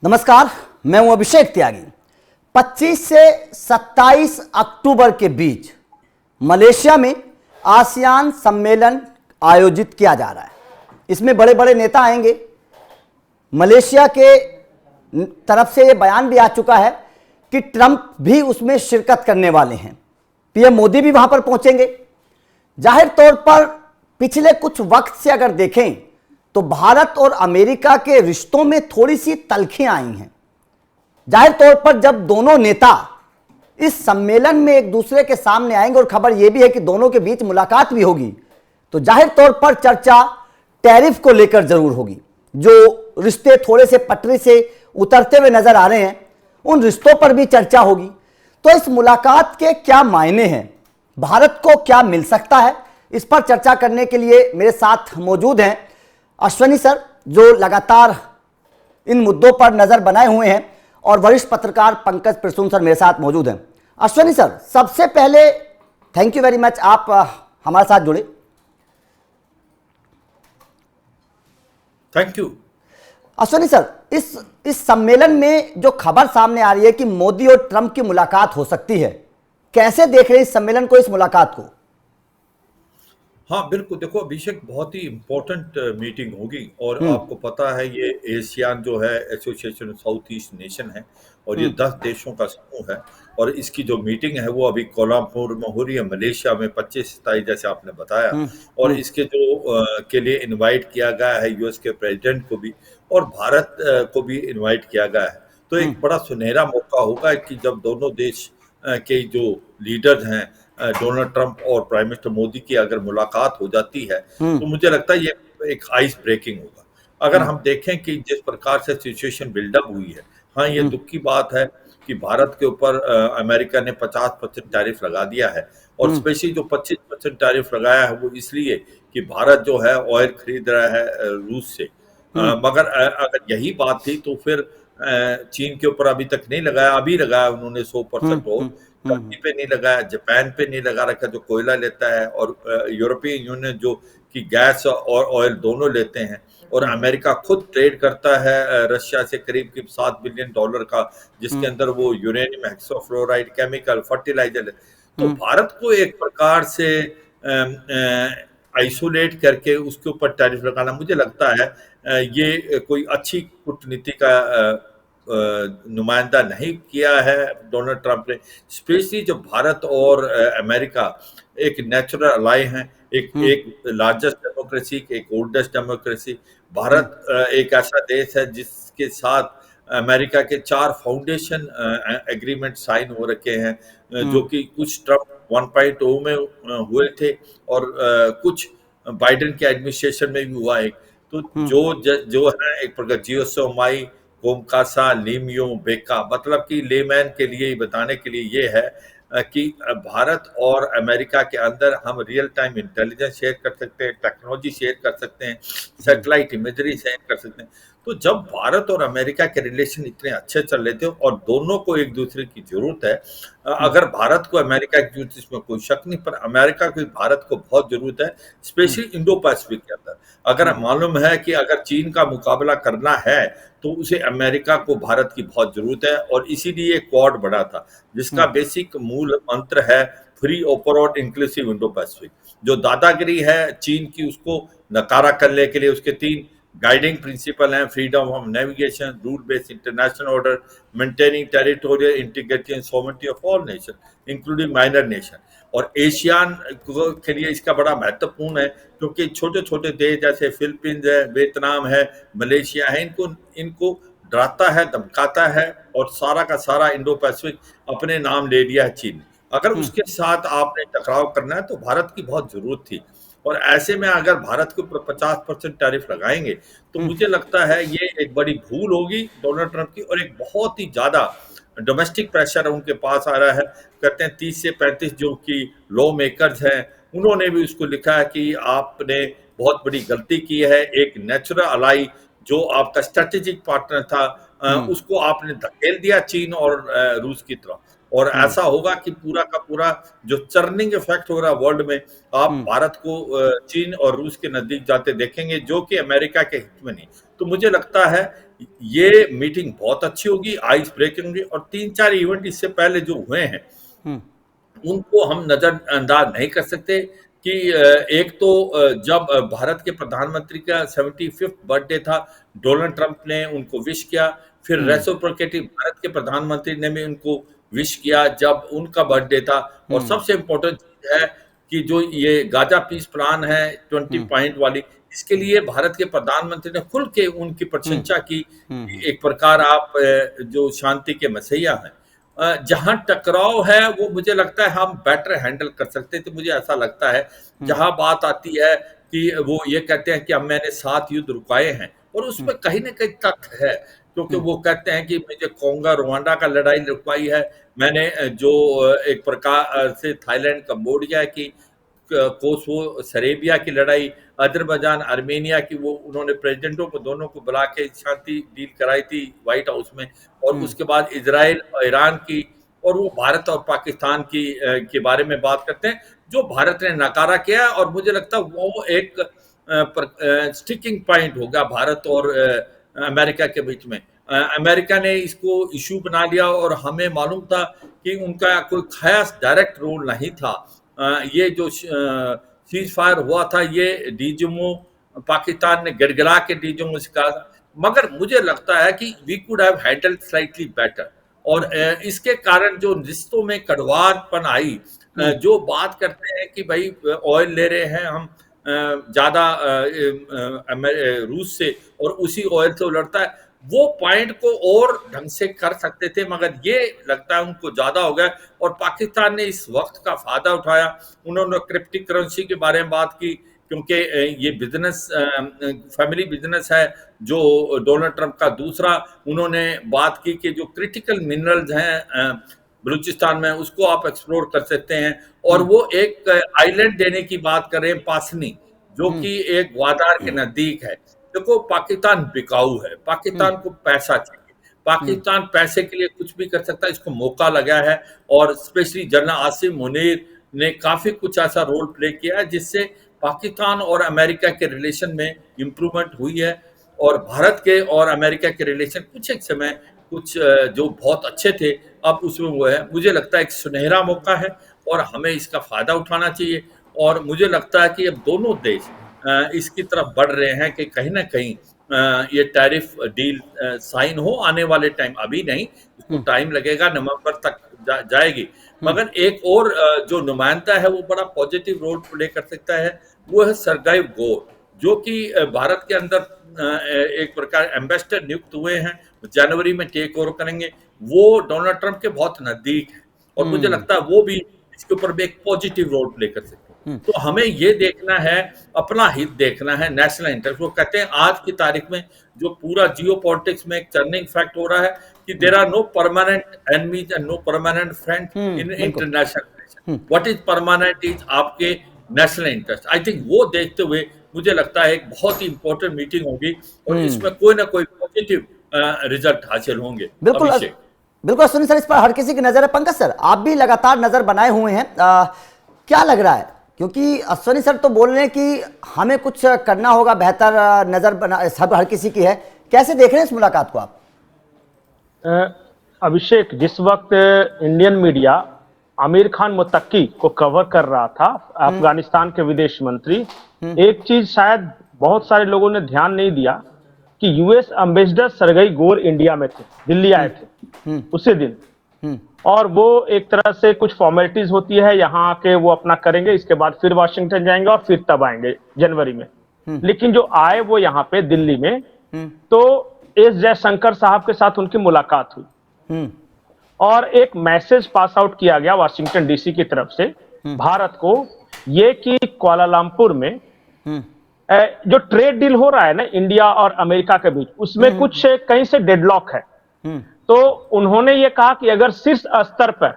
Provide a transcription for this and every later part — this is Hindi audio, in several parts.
नमस्कार, मैं हूं अभिषेक त्यागी। 25 से 27 अक्टूबर के बीच मलेशिया में आसियान सम्मेलन आयोजित किया जा रहा है। इसमें बड़े बड़े नेता आएंगे। मलेशिया के तरफ से यह बयान भी आ चुका है कि ट्रंप भी उसमें शिरकत करने वाले हैं। पीएम मोदी भी वहां पर पहुंचेंगे। जाहिर तौर पर पिछले कुछ वक्त से अगर देखें तो भारत और अमेरिका के रिश्तों में थोड़ी सी तल्खियां आई हैं। जाहिर तौर पर जब दोनों नेता इस सम्मेलन में एक दूसरे के सामने आएंगे और खबर यह भी है कि दोनों के बीच मुलाकात भी होगी, तो जाहिर तौर पर चर्चा टैरिफ को लेकर जरूर होगी। जो रिश्ते थोड़े से पटरी से उतरते हुए नजर आ रहे हैं, उन रिश्तों पर भी चर्चा होगी। तो इस मुलाकात के क्या मायने हैं, भारत को क्या मिल सकता है, इस पर चर्चा करने के लिए मेरे साथ मौजूद हैं अश्वनी सर, जो लगातार इन मुद्दों पर नजर बनाए हुए हैं, और वरिष्ठ पत्रकार पंकज प्रसून सर मेरे साथ मौजूद हैं। अश्वनी सर, सबसे पहले थैंक यू वेरी मच, आप हमारे साथ जुड़े। Thank you. अश्वनी सर, इस सम्मेलन में जो खबर सामने आ रही है कि मोदी और ट्रंप की मुलाकात हो सकती है, कैसे देख रहे हैं इस सम्मेलन को, इस मुलाकात को? हाँ बिल्कुल, देखो अभिषेक, बहुत ही इम्पोर्टेंट मीटिंग होगी। और आपको पता है ये एशियान जो है एसोसिएशन साउथ ईस्ट नेशन है, और ये 10 देशों का समूह है। और इसकी जो मीटिंग है वो अभी कोलंबो में हो रही है, मलेशिया में 25-27 जैसे आपने बताया। और इसके जो के लिए इनवाइट किया गया है यूएस के प्रेसिडेंट को भी, और भारत को भी इनवाइट किया गया है। तो एक बड़ा सुनहरा मौका होगा कि जब दोनों देश के जो लीडर्स हैं, डोनाल्ड ट्रंप और प्राइम मिनिस्टर मोदी की अगर मुलाकात हो जाती है, तो मुझे लगता है ये एक आइस ब्रेकिंग होगा। अगर हम देखें कि जिस प्रकार से सिचुएशन बिल्डअप हुई है, हाँ ये दुख की बात है कि भारत के ऊपर अमेरिका ने 50% टैरिफ लगा दिया है। और स्पेशली जो 25% टैरिफ लगाया है वो इसलिए कि भारत जो है ऑयल खरीद रहा है रूस से। मगर अगर यही बात थी तो फिर चीन के ऊपर अभी तक नहीं लगाया, अभी लगाया उन्होंने 100% और टर्की पे नहीं लगाया, जापान पे नहीं लगा रखा जो कोयला लेता है, और यूरोपियन यूनियन जो कि गैस और ऑयल दोनों लेते हैं। और अमेरिका खुद ट्रेड करता है रशिया से करीब $7 बिलियन का, जिसके अंदर वो यूरेनियम, हेक्सोफ्लोराइड, केमिकल, फर्टिलाइजर। तो भारत को एक प्रकार से आइसोलेट करके उसके ऊपर टैरिफ लगाना, मुझे लगता है ये कोई अच्छी कूटनीति का नुमाइंदा नहीं किया है डोनाल्ड ट्रंप ने। स्पेशली जब भारत और अमेरिका एक नेचुरल अलाई हैं, एक लार्जेस्ट डेमोक्रेसी, एक ओल्डेस्ट डेमोक्रेसी। भारत एक ऐसा देश है जिसके साथ अमेरिका के 4 फाउंडेशन एग्रीमेंट साइन हो रखे हैं, जो कि कुछ ट्रंप 1.0 में हुए थे, और कुछ बाइडेन के एडमिनिस्ट्रेशन में भी हुआ है। तो जो है एक प्रकार जियोसोमाई कोमकासा लीमियो बेका, मतलब कि लेमैन के लिए बताने के लिए ये है कि भारत और अमेरिका के अंदर हम रियल टाइम इंटेलिजेंस शेयर कर सकते हैं, टेक्नोलॉजी शेयर कर सकते हैं, सैटेलाइट इमेजरी शेयर कर सकते हैं। तो जब भारत और अमेरिका के रिलेशन इतने अच्छे चल रहे थे और दोनों को एक दूसरे की जरूरत है, अगर भारत को अमेरिका की जरूरत, इसमें कोई शक नहीं, पर अमेरिका को भारत को बहुत जरूरत है, स्पेशली इंडो पैसिफिक के अंदर। अगर मालूम है कि अगर चीन का मुकाबला करना है तो उसे अमेरिका को भारत की बहुत जरूरत है, और इसीलिए क्वाड बढ़ा था, जिसका बेसिक मूल मंत्र है फ्री, ओपन और इंक्लूसिव इंडो पैसिफिक। जो दादागिरी है चीन की, उसको नकारा करने के लिए उसके 3 गाइडिंग प्रिंसिपल हैं: freedom of navigation, rule based international order, maintaining territorial integrity and sovereignty of all nation including minor nation. और एशियान के लिए इसका बड़ा महत्वपूर्ण है, क्योंकि छोटे छोटे देश जैसे फिलीपींस है, वियतनाम है, मलेशिया है, इनको डराता है, धमकाता है, और सारा का सारा इंडो पैसिफिक अपने नाम ले लिया है चीन। अगर उसके साथ आपने टकराव करना है तो भारत की बहुत जरूरत थी। और ऐसे में अगर भारत के ऊपर 50% टैरिफ लगाएंगे तो मुझे लगता है ये एक बड़ी भूल होगी डोनाल्ड ट्रंप की, और एक बहुत ही ज्यादा डोमेस्टिक प्रेशर उनके पास आ रहा है। कहते हैं 30 से 35 जो कि लॉ मेकर्स हैं, उन्होंने भी उसको लिखा है कि आपने बहुत बड़ी गलती की है। एक नेचुरल अलाई जो आपका स्ट्रेटेजिक पार्टनर था, उसको आपने धकेल दिया चीन और रूस की तरफ। और ऐसा होगा कि पूरा का पूरा जो चर्निंग इफेक्ट हो रहा है वर्ल्ड में, आप भारत को चीन और रूस के नजदीक जाते देखेंगे, जो कि अमेरिका के हित में नहीं। तो मुझे लगता है ये मीटिंग बहुत अच्छी होगी, आइस ब्रेकिंग होगी, और 3-4 इवेंट इससे पहले जो हुए हैं उनको हम नजरअंदाज नहीं कर सकते कि एक तो जब भारत के प्रधानमंत्री का 75th बर्थडे था, डोनाल्ड ट्रंप ने उनको विश किया, फिर रेसिप्रोकेटिव भारत के प्रधानमंत्री ने भी उनको विश किया जब उनका बर्थडे था। और सबसे इम्पोर्टेंट चीज है कि जो ये गाजा पीस प्लान है 20 पॉइंट वाली, इसके लिए भारत के प्रधानमंत्री ने खुल के उनकी प्रशंसा की। एक प्रकार आप जो शांति के मसीहा हैं, जहां टकराव है वो मुझे लगता है हम बेटर हैंडल कर सकते थे। मुझे ऐसा लगता है जहां बात आती है कि वो ये कहते हैं कि अब मैंने 7 युद्ध रुकाए हैं, और उसमें कहीं ना कहीं तथ्य है, क्योंकि वो कहते हैं कि मुझे कोंगा रुवांडा का लड़ाई रुकवाई है, मैंने जो एक प्रकार से थाईलैंड कंबोडिया की, कोसोवो सरेबिया की लड़ाई, अजरबैजान आर्मेनिया की, वो उन्होंने प्रेसिडेंटों को दोनों को बुला के शांति डील कराई थी व्हाइट हाउस में, और उसके बाद इजराइल और ईरान की, और वो भारत और पाकिस्तान की के बारे में बात करते हैं जो भारत ने नकारा किया है। और मुझे लगता है वो एक स्टिकिंग पॉइंट होगा भारत और अमेरिका के बीच में। अमेरिका ने इसको इशू बना लिया, और हमें मालूम था कि उनका कोई खास डायरेक्ट रोल नहीं था। ये जो सीज फायर हुआ था ये डीजीएमओ पाकिस्तान ने गिड़गिड़ा के डीजीएमओ से कहा, मगर मुझे लगता है कि we could have handled slightly better. और इसके कारण जो रिश्तों में कड़वाहटपन आई, जो बात करते हैं कि भाई ऑयल ले रहे हैं हम ज्यादा रूस से, और उसी ऑयल से लड़ता है, वो पॉइंट को और ढंग से कर सकते थे, मगर ये लगता है उनको ज्यादा हो गया। और पाकिस्तान ने इस वक्त का फायदा उठाया, उन्होंने क्रिप्टो करेंसी के बारे में बात की, क्योंकि ये बिजनेस फैमिली बिजनेस है जो डोनाल्ड ट्रंप का। दूसरा उन्होंने बात की कि जो क्रिटिकल मिनरल्स हैं बलूचिस्तान में, उसको आप एक्सप्लोर कर सकते हैं, और वो एक आइलैंड देने की बात कर रहे हैं, पासनी, जो कि एक ग्वादार के नजदीक है। देखो पाकिस्तान बिकाऊ है, पाकिस्तान को पैसा चाहिए, पाकिस्तान पैसे के लिए कुछ भी कर सकता है, इसको मौका लगा है। और स्पेशली जनरल आसिम मुनीर ने काफी कुछ ऐसा रोल प्ले किया है जिससे पाकिस्तान और अमेरिका के रिलेशन में इम्प्रूवमेंट हुई है। और भारत के और अमेरिका के रिलेशन कुछ एक समय कुछ जो बहुत अच्छे थे, अब उसमें वो है। मुझे लगता है एक सुनहरा मौका है और हमें इसका फायदा उठाना चाहिए। और मुझे लगता है कि अब दोनों देश इसकी तरफ बढ़ रहे हैं कि कहीं ना कहीं ये टैरिफ डील साइन हो आने वाले टाइम, अभी नहीं, इसको टाइम लगेगा, नवंबर तक जाएगी। मगर एक और जो नुमाइंदा है वो बड़ा पॉजिटिव रोल प्ले कर सकता है, वो है सरगाई गोर, जो कि भारत के अंदर एक प्रकार एम्बेसडर नियुक्त हुए हैं, जनवरी में टेक ओवर करेंगे। वो डोनाल्ड ट्रंप के बहुत नजदीक है, और मुझे लगता है वो भी इसके ऊपर भी एक पॉजिटिव रोल प्ले कर सकते हैं। तो हमें ये देखना है, अपना हित देखना है, नेशनल इंटरेस्ट। वो कहते हैं आज की तारीख में जो पूरा जियो पॉलिटिक्स में एक टर्निंग फैक्ट हो रहा है कि there are no permanent enemies and no permanent friend in international relation. What is permanent is आपके नेशनल इंटरेस्ट। आई थिंक वो देखते हुए मुझे लगता है एक बहुत ही इंपॉर्टेंट मीटिंग होगी, और इसमें कोई ना कोई पॉजिटिव रिजल्ट हासिल होंगे। बिल्कुल बिल्कुल सुनील सर, इस पर हर किसी की नजर है। पंकज सर, आप भी लगातार नजर बनाए हुए हैं, क्या लग रहा है, क्योंकि अश्वनी सर तो बोल रहे हैं कि हमें कुछ करना होगा, बेहतर नजर बना सब हर किसी की है। कैसे देख रहे हैं इस मुलाकात को आप? अभिषेक, जिस वक्त इंडियन मीडिया आमिर खान मुत्तकी को कवर कर रहा था, अफगानिस्तान के विदेश मंत्री, एक चीज शायद बहुत सारे लोगों ने ध्यान नहीं दिया कि यूएस एम्बेसडर सरगई गोर इंडिया में थे, दिल्ली आए थे उसी दिन, और वो एक तरह से कुछ फॉर्मेलिटीज होती है यहाँ आके वो अपना करेंगे, इसके बाद फिर वाशिंगटन जाएंगे और फिर तब आएंगे जनवरी में। लेकिन जो आए वो यहाँ पे दिल्ली में, तो एस जयशंकर साहब के साथ उनकी मुलाकात हुई, और एक मैसेज पास आउट किया गया वाशिंगटन डीसी की तरफ से भारत को, ये कि कुआलालंपुर में जो ट्रेड डील हो रहा है ना इंडिया और अमेरिका के बीच, उसमें कुछ कहीं से डेडलॉक है। तो उन्होंने ये कहा कि अगर शीर्ष स्तर पर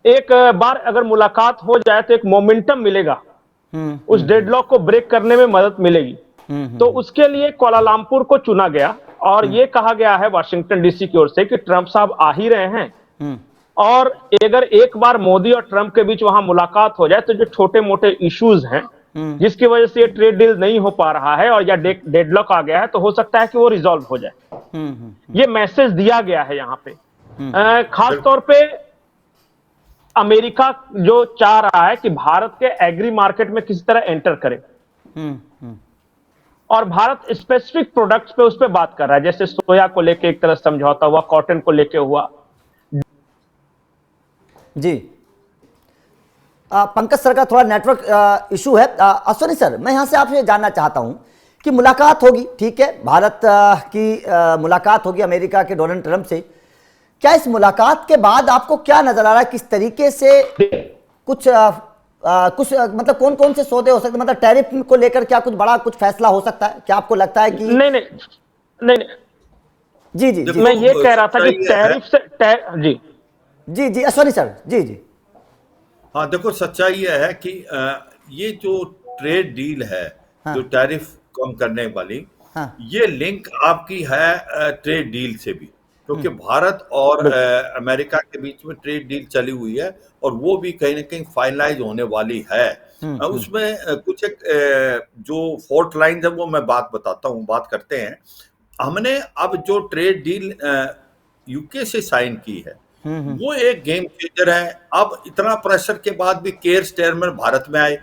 एक बार अगर मुलाकात हो जाए तो एक मोमेंटम मिलेगा, उस डेडलॉक को ब्रेक करने में मदद मिलेगी। तो उसके लिए कुआलालंपुर को चुना गया, और ये कहा गया है वाशिंगटन डीसी की ओर से कि ट्रंप साहब आ ही रहे हैं, और अगर एक बार मोदी और ट्रंप के बीच वहां मुलाकात हो जाए तो जो छोटे मोटे इश्यूज हैं जिसकी वजह से ये ट्रेड डील नहीं हो पा रहा है और या डेडलॉक आ गया है, तो हो सकता है कि वो रिजॉल्व हो जाए। ये मैसेज दिया गया है यहां पे। खास तौर पे अमेरिका जो चाह रहा है कि भारत के एग्री मार्केट में किसी तरह एंटर करे, और भारत स्पेसिफिक प्रोडक्ट्स पे उस पे बात कर रहा है, जैसे सोया को लेके एक तरह समझौता हुआ, कॉटन को लेके हुआ। जी पंकज सर का थोड़ा नेटवर्क इशू है। अश्विनी सर, मैं यहां से आपसे जानना चाहता हूं कि मुलाकात होगी, ठीक है, भारत की मुलाकात होगी अमेरिका के डोनाल्ड ट्रंप से। क्या इस मुलाकात के बाद आपको क्या नजर आ रहा है, किस तरीके से कुछ मतलब कौन कौन से सौदे हो सकते हैं, मतलब टैरिफ को लेकर क्या कुछ बड़ा कुछ फैसला हो सकता है? क्या आपको लगता है कि नहीं। जी जी जी मैं ये कह रहा था कि टैरिफ से जी जी जी अश्विनी सर, जी जी। हाँ, देखो सच्चाई यह है कि ये जो ट्रेड डील है, जो टैरिफ कम करने वाली, ये लिंक आपकी है ट्रेड डील से भी, क्योंकि भारत और अमेरिका के बीच में ट्रेड डील चली हुई है और वो भी कहीं ना कहीं फाइनलाइज होने वाली है। उसमें कुछ एक जो फोर्थ लाइन है वो मैं बात बताता हूँ, बात करते हैं। हमने अब जो ट्रेड डील यूके से साइन की है वो एक गेम चेंजर है। अब इतना प्रेशर के बाद भी केयर स्टारमर भारत में आए,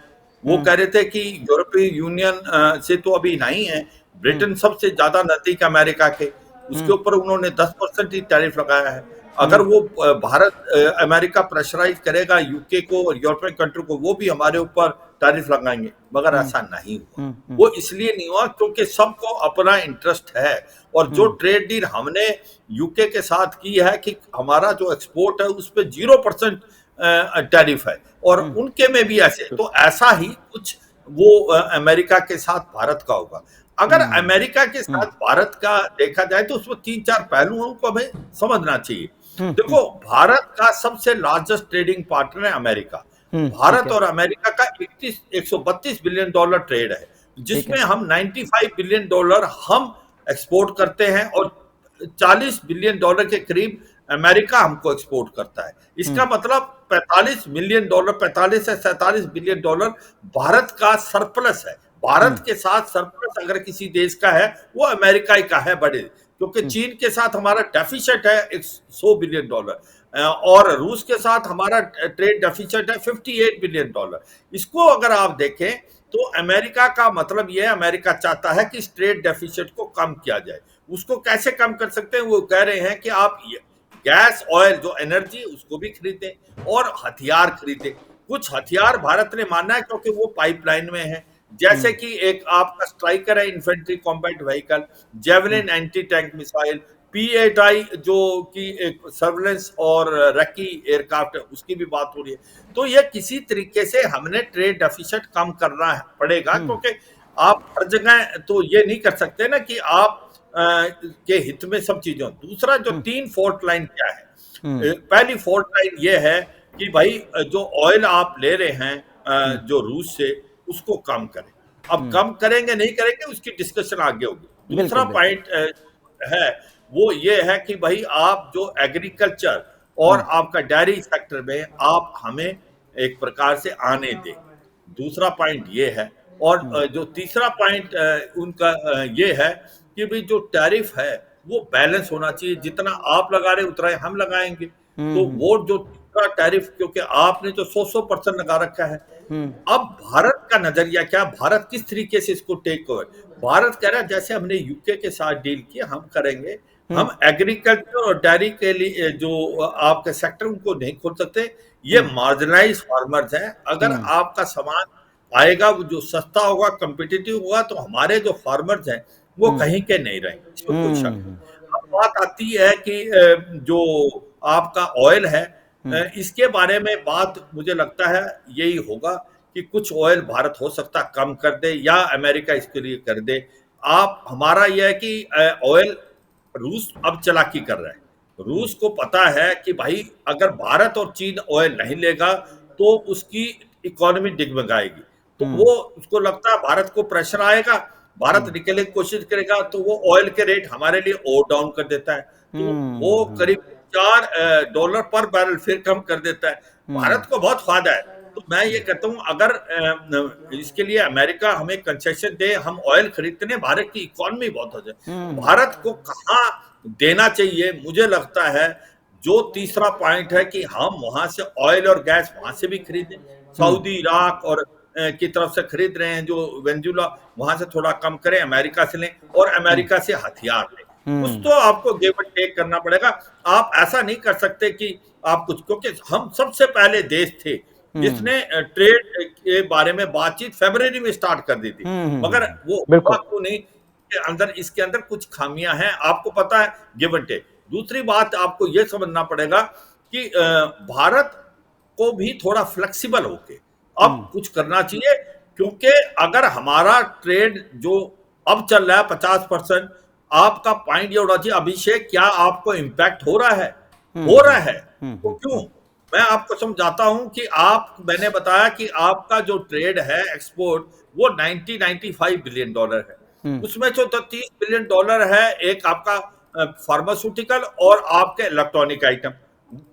वो कह रहे थे कि यूरोपीय यूनियन से तो अभी नहीं है, ब्रिटेन सबसे ज्यादा नजदीक अमेरिका के, उसके ऊपर उन्होंने 10% ही टैरिफ लगाया है। अगर वो भारत अमेरिका प्रेशराइज करेगा यूके को और यूरोपियन कंट्री को, वो भी हमारे ऊपर टैरिफ लगाएंगे, मगर ऐसा नहीं हुआ। वो इसलिए नहीं हुआ क्योंकि सबको अपना इंटरेस्ट है। और जो ट्रेड डील हमने यूके के साथ की है कि हमारा जो एक्सपोर्ट है उस पर 0% टैरिफ है, और उनके में भी ऐसे, तो ऐसा ही कुछ वो अमेरिका के साथ भारत का होगा। अगर अमेरिका के साथ भारत का देखा जाए तो उसमें 3-4 पहलुओं को हमें समझना चाहिए। देखो, भारत का सबसे लार्जेस्ट ट्रेडिंग पार्टनर है अमेरिका। भारत और अमेरिका का 132 बिलियन डॉलर ट्रेड है, जिसमें हम 95 बिलियन डॉलर हम एक्सपोर्ट करते हैं और 40 बिलियन डॉलर के करीब अमेरिका हमको एक्सपोर्ट करता है। इसका मतलब 45 मिलियन डॉलर, 45 से 47 बिलियन डॉलर भारत का सरप्लस है। भारत के साथ सरप्लस अगर किसी देश का है वो अमेरिका ही का है बड़े, क्योंकि चीन के साथ हमारा डेफिसिट है 100 बिलियन डॉलर और रूस के साथ हमारा ट्रेड डेफिसिट है 58 बिलियन डॉलर। इसको अगर आप देखें तो अमेरिका का मतलब यह है, अमेरिका चाहता है कि इस ट्रेड डेफिसिट को कम किया जाए। उसको कैसे कम कर सकते हैं? वो कह रहे हैं कि आप गैस, ऑयल, जो एनर्जी, उसको भी खरीदें और हथियार खरीदें। कुछ हथियार भारत ने माना है क्योंकि वो पाइपलाइन में है, जैसे कि एक आपका स्ट्राइकर है, infantry combat vehicle, javelin anti tank missile, P-8I जो कि एक सर्वेलेंस और रैकी एयरक्राफ्ट है, उसकी भी बात हो रही है। तो ये किसी तरीके से हमने ट्रेड डेफिसिट कम करना पड़ेगा, क्योंकि आप हर जगह तो ये नहीं कर सकते ना कि आप के हित में सब चीजों। दूसरा, जो 3 फोर्थ लाइन क्या है? पहली फोर्थ लाइन ये है कि भाई जो ऑयल आप ले रहे हैं जो रूस से, उसको कम करें। अब कम करेंगे नहीं करेंगे उसकी डिस्कशन आगे होगी। दूसरा पॉइंट है वो ये है कि भाई आप जो एग्रीकल्चर और आपका डेयरी सेक्टर में आप हमें एक प्रकार से आने दें। दूसरा पॉइंट ये है। और जो तीसरा पॉइंट उनका ये है कि भाई जो टैरिफ है वो बैलेंस होना चाहिए, जितना आप लगा रहे उतना ही हम लगाएंगे। तो वो जो टैरिफ, क्योंकि आपने जो 100% लगा रखा है, अब भारत का नजरिया क्या, भारत किस तरीके से इसको टेक ओवर? भारत कह रहा है जैसे हमने यूके के साथ डील किया हम करेंगे, हम एग्रीकल्चर और डेयरी के लिए जो आपके सेक्टर उनको नहीं खोल सकते। ये मार्जिनलाइज फार्मर्स हैं। अगर आपका सामान आएगा वो जो सस्ता होगा, कम्पिटिटिव होगा, तो हमारे जो फार्मर्स हैं वो कहीं के नहीं रहेंगे, इसमें कोई शक नहीं। अब बात आती है कि जो आपका ऑयल है, इसके बारे में बात मुझे लगता है यही होगा कि कुछ ऑयल भारत हो सकता कम कर दे या अमेरिका इसके लिए कर दे। आप हमारा यह है कि ऑयल रूस अब चालाकी कर रहा है। रूस को पता है कि भाई अगर भारत और चीन ऑयल नहीं लेगा तो उसकी इकोनॉमी डिगमगाएगी। तो वो उसको लगता है भारत को प्रेशर आएगा, भारत निकलने की कोशिश करेगा, तो वो ऑयल के रेट हमारे लिए और डाउन कर देता है। तो वो करीब $4 पर बैरल फिर कम कर देता है। भारत को बहुत फायदा है। तो मैं ये कहता हूं अगर इसके लिए अमेरिका हमें कंसेशन दे, हम ऑयल खरीदते हैं, भारत की इकोनॉमी बहुत हो जाए। भारत को कहाँ देना चाहिए, मुझे लगता है जो तीसरा पॉइंट है कि हम वहां से ऑयल और गैस वहां से भी खरीदें, सऊदी, इराक और की तरफ से खरीद रहे हैं जो वेनेजुला, वहां से थोड़ा कम करें, अमेरिका से लें और अमेरिका से हथियार लें। कुछ तो आपको गिव एंड टेक करना पड़ेगा। आप ऐसा नहीं कर सकते कि आप कुछ, क्योंकि हम सबसे पहले देश थे जिसने ट्रेड के बारे में बातचीत फरवरी में स्टार्ट कर दी थी, मगर वो आपको नहीं के अंदर, इसके अंदर कुछ खामियां हैं, आपको पता है, गिव एंड टेक। दूसरी बात आपको यह समझना पड़ेगा कि भारत को भी थोड़ा फ्लेक्सिबल होके अब कुछ करना चाहिए, क्योंकि अगर हमारा ट्रेड जो अब चल रहा है 50%, आपका पॉइंट ये होना चाहिए अभिषेक, क्या आपको इंपैक्ट हो रहा है? हो रहा है तो क्यों? मैं आपको समझाता हूं कि मैंने बताया कि आपका जो ट्रेड है एक्सपोर्ट वो 95 बिलियन डॉलर है, उसमें जो 30 बिलियन डॉलर है एक आपका फार्मास्यूटिकल और आपके इलेक्ट्रॉनिक आइटम,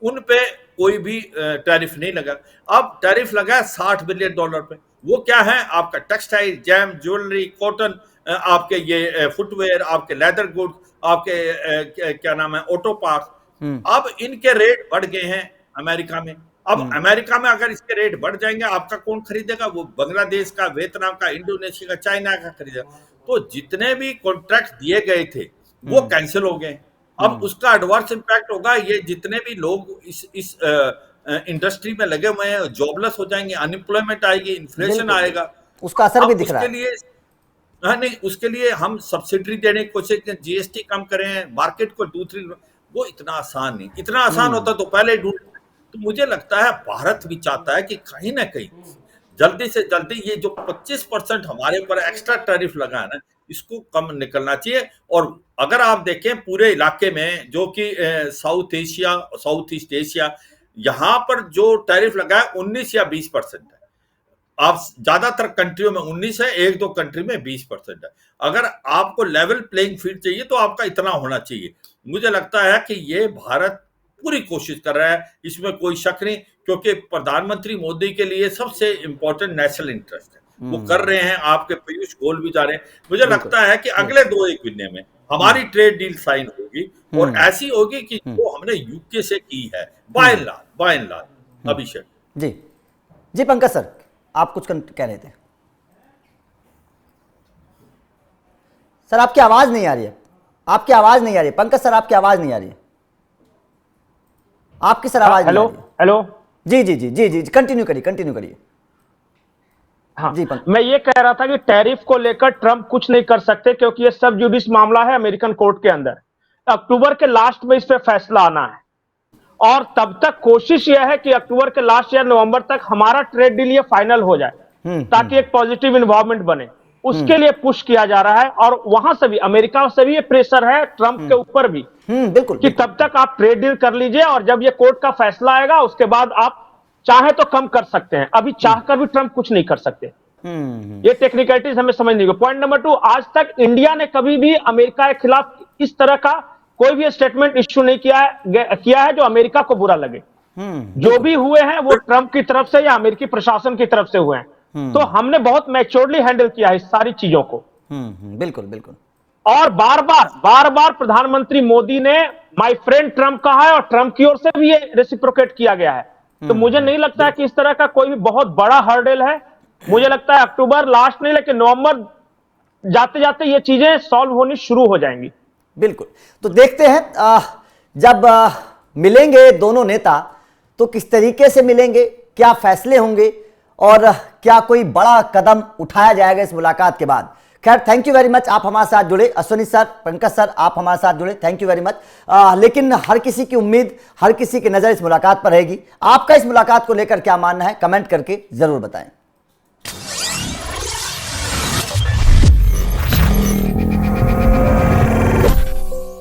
उन पे कोई भी टैरिफ नहीं लगा। अब टैरिफ लगा है 60 बिलियन डॉलर पे, वो क्या है? आपका टेक्सटाइल, जैम, ज्वेलरी, कॉटन, आपके ये फुटवेयर, आपके लेदर गुड्स, आपके क्या नाम है, ऑटो पार्ट्स। अब इनके रेट बढ़ गए हैं अमेरिका में। अब अमेरिका में अगर इसके रेट बढ़ जाएंगे, आपका कौन खरीदेगा? वो बांग्लादेश का, वियतनाम का, इंडोनेशिया का, चाइना का खरीदेगा। तो जितने भी कॉन्ट्रैक्ट दिए गए थे वो कैंसिल हो गए। अब उसका एडवर्स इंपैक्ट होगा, ये जितने भी लोग इस इंडस्ट्री में लगे हुए हैं जॉबलेस हो जाएंगे, अनएम्प्लॉयमेंट आएगी, इन्फ्लेशन आएगा, उसका असर भी दिख रहा है। हाँ, नहीं, उसके लिए हम सब्सिडी देने की कोशिश करें, जीएसटी कम करें, मार्केट को दूसरी, वो इतना आसान नहीं। इतना आसान होता तो पहले ढूंढ। तो मुझे लगता है भारत भी चाहता है कि कहीं ना कहीं जल्दी से जल्दी ये जो 25% हमारे ऊपर एक्स्ट्रा टैरिफ लगा है ना, इसको कम निकलना चाहिए। और अगर आप देखें पूरे इलाके में जो कि साउथ ईस्ट एशिया, यहाँ पर जो टैरिफ लगा है 19 या 20% है। आप ज्यादातर कंट्रियों में 19 है, एक दो कंट्री में 20% है। अगर आपको लेवल प्लेइंग फील्ड चाहिए तो आपका इतना होना चाहिए। मुझे लगता है कि ये भारत पूरी कोशिश कर रहा है, इसमें कोई शक नहीं, क्योंकि प्रधानमंत्री मोदी के लिए सबसे इंपॉर्टेंट नेशनल इंटरेस्ट है, वो कर रहे हैं। आपके पीयूष गोयल भी जा रहे हैं। मुझे लगता है कि अगले 2-1 महीने में हमारी ट्रेड डील साइन होगी, और ऐसी होगी कि जो हमने यूके से की है, by and large. Abhishek ji Pankaj sir, आप कुछ कह रहे थे सर। आपकी आवाज नहीं आ रही है, आपकी आवाज नहीं आ रही है पंकज सर, आपकी आवाज नहीं आ रही है, आपकी सर आवाज नहीं आ रही है। हेलो, जी जी जी जी जी कंटिन्यू करिए। हाँ जी, मैं ये कह रहा था कि टैरिफ को लेकर ट्रंप कुछ नहीं कर सकते, क्योंकि ये सब जुडिस मामला है अमेरिकन कोर्ट के अंदर। अक्टूबर के लास्ट में इस पे फैसला आना है, और तब तक कोशिश यह है कि अक्टूबर के लास्ट या नवंबर तक हमारा ट्रेड डील ये फाइनल हो जाए, ताकि एक पॉजिटिव इन्वायरमेंट बने। उसके लिए पुश किया जा रहा है, और वहां से भी, अमेरिका से भी ये प्रेशर है ट्रंप के ऊपर भी, बिल्कुल, कि तब तक आप ट्रेड डील कर लीजिए, और जब ये कोर्ट का फैसला आएगा उसके बाद आप चाहे तो कम कर सकते हैं। अभी चाहकर भी ट्रंप कुछ नहीं कर सकते। ये टेक्निकलिटीज हमें समझ नहीं। पॉइंट नंबर 2, आज तक इंडिया ने कभी भी अमेरिका के खिलाफ इस तरह का कोई भी स्टेटमेंट इश्यू नहीं किया है जो अमेरिका को बुरा लगे। जो भी हुए हैं वो ट्रंप की तरफ से या अमेरिकी प्रशासन की तरफ से हुए हैं। तो हमने बहुत मैच्योरली हैंडल किया है इस सारी चीजों को। बिल्कुल बिल्कुल। और बार बार प्रधानमंत्री मोदी ने माय फ्रेंड ट्रंप कहा है, और ट्रंप की ओर से भी ये रेसिप्रोकेट किया गया है। तो मुझे नहीं लगता है कि इस तरह का कोई भी बहुत बड़ा हर्डल है। मुझे लगता है अक्टूबर लास्ट नहीं, लेकिन नवंबर जाते जाते ये चीजें सॉल्व होनी शुरू हो जाएंगी। बिल्कुल। तो देखते हैं जब मिलेंगे दोनों नेता तो किस तरीके से मिलेंगे, क्या फैसले होंगे, और क्या कोई बड़ा कदम उठाया जाएगा इस मुलाकात के बाद। खैर, थैंक यू वेरी मच, आप हमारे साथ जुड़े। अश्विनी सर, पंकज सर, आप हमारे साथ जुड़े, थैंक यू वेरी मच। लेकिन हर किसी की उम्मीद, हर किसी की नज़र इस मुलाकात पर रहेगी। आपका इस मुलाकात को लेकर क्या मानना है, कमेंट करके जरूर बताएं।